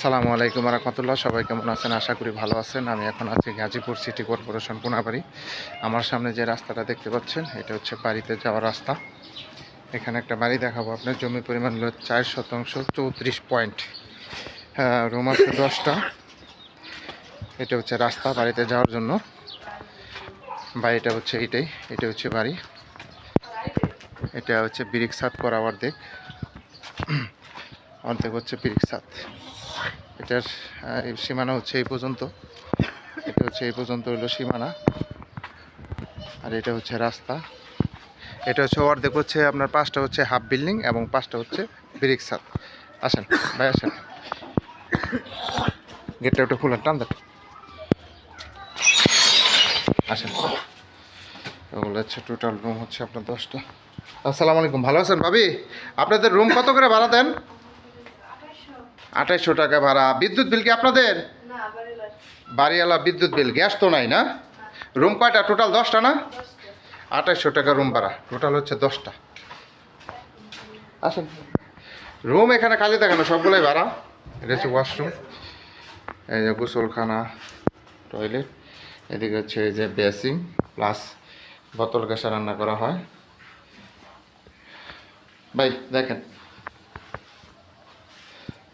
আসসালামু আলাইকুম রহমতুল্লাহ। সবাই কেমন আছেন? আশা করি ভালো আছেন। আমি এখন আছি গাজীপুর সিটি কর্পোরেশন কোনাবাড়ি। আমার সামনে যে রাস্তাটা দেখতে পাচ্ছেন এটা হচ্ছে বাড়িতে যাওয়ার রাস্তা। এখানে একটা বাড়ি দেখাবো আপনার। জমির পরিমাণ হলো 4 শতাংশ 34 পয়েন্ট, রুম আছে 10টা। এটা হচ্ছে রাস্তা বাড়িতে যাওয়ার জন্য। বাড়িটা হচ্ছে এটা হচ্ছে বাড়ি। এটা হচ্ছে ব্রিক ছাদ করা অর্ধেক হচ্ছে ব্রিক ছাদ। এটার সীমানা হচ্ছে এই পর্যন্ত। এটা হচ্ছে এই পর্যন্ত হলো সীমানা, আর এটা হচ্ছে রাস্তা। এটা হচ্ছে অর্ধেক হচ্ছে আপনার 5টা হচ্ছে হাফ বিল্ডিং এবং 5টা হচ্ছে ব্রিক ছাদ। আসেন ভাই আসেন, গেটটা একটু খুলেন, টান দেন, আসেন। এগুলো হচ্ছে টোটাল রুম হচ্ছে আপনার 10টা। আসসালামু আলাইকুম, ভালো আছেন ভাবি? আপনাদের রুম কত করে ভাড়া দেন? 2800 টাকা ভাড়া। বিদ্যুৎ বিল কি আপনাদের? বাড়িওয়ালা বিদ্যুৎ বিল, গ্যাস তো নাই না? রুম কয়টা টোটাল? 10টা না? 2800 টাকা রুম ভাড়া, টোটাল হচ্ছে 10টা। আসেন, রুম এখানে খালি থাকে না, সবগুলোই ভাড়া। এটা হচ্ছে ওয়াশরুম, এই যে গোসলখানা, টয়লেট। এদিকে হচ্ছে এই যে বেসিং প্লাস বোতল গ্যাসে রান্না করা হয়। ভাই দেখেন,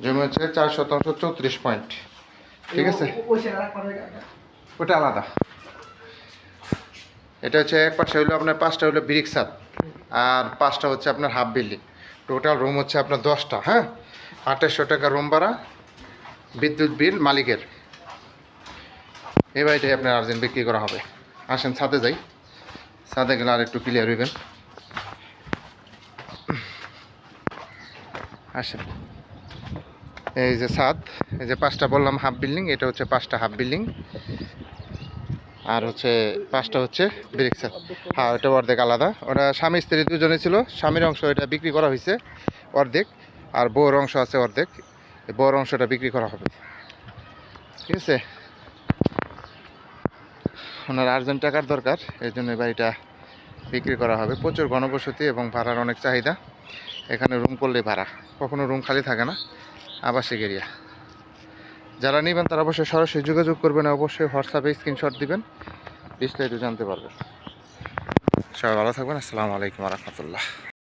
জমি হচ্ছে 4 শতাংশ 34 পয়েন্ট, ঠিক আছে? ওটা আলাদা। এটা হচ্ছে এক পাশে হইলো আপনার 5টা হইলো ব্রিক ছাদ, আর 5টা হচ্ছে আপনার হাফ বিল্ডিং। টোটাল রুম হচ্ছে আপনার 10টা। হ্যাঁ, 2800 টাকা রুম ভাড়া, বিদ্যুৎ বিল মালিকের। এই বাড়িটাই আপনার আর্জেন্ট বিক্রি করা হবে। আসেন ছাদে যাই, ছাদে গেলে আর একটু ক্লিয়ার হইবেন। আসেন, এই যে ছাদ, এই যে 5টা বললাম হাফ বিল্ডিং, এটা হচ্ছে 5টা হাফ বিল্ডিং, আর হচ্ছে 5টা হচ্ছে ব্রিক ছাদ। হ্যাঁ, ওটা অর্ধেক আলাদা। ওটা স্বামী স্ত্রী দুজনে ছিল। স্বামীর অংশ এটা বিক্রি করা হয়েছে অর্ধেক, আর বউর অংশ আছে অর্ধেক। বউর অংশটা বিক্রি করা হবে, ঠিক আছে? ওনার আর্জেন্ট টাকার দরকার, এই জন্য বাড়িটা বিক্রি করা হবে। প্রচুর ঘনবসতি এবং ভাড়ার অনেক চাহিদা। এখানে রুম করলেই ভাড়া, কখনো রুম খালি থাকে না, আবাসিক এরিয়া। যারা নেবেন তারা অবশ্যই সরাসরি যোগাযোগ করবেন, অবশ্যই হোয়াটসঅ্যাপে স্ক্রিনশট দিবেন, বিস্তারিত জানতে পারবেন। সবাই ভালো থাকবেন। আসসালামু আলাইকুম রহমতুল্লাহ।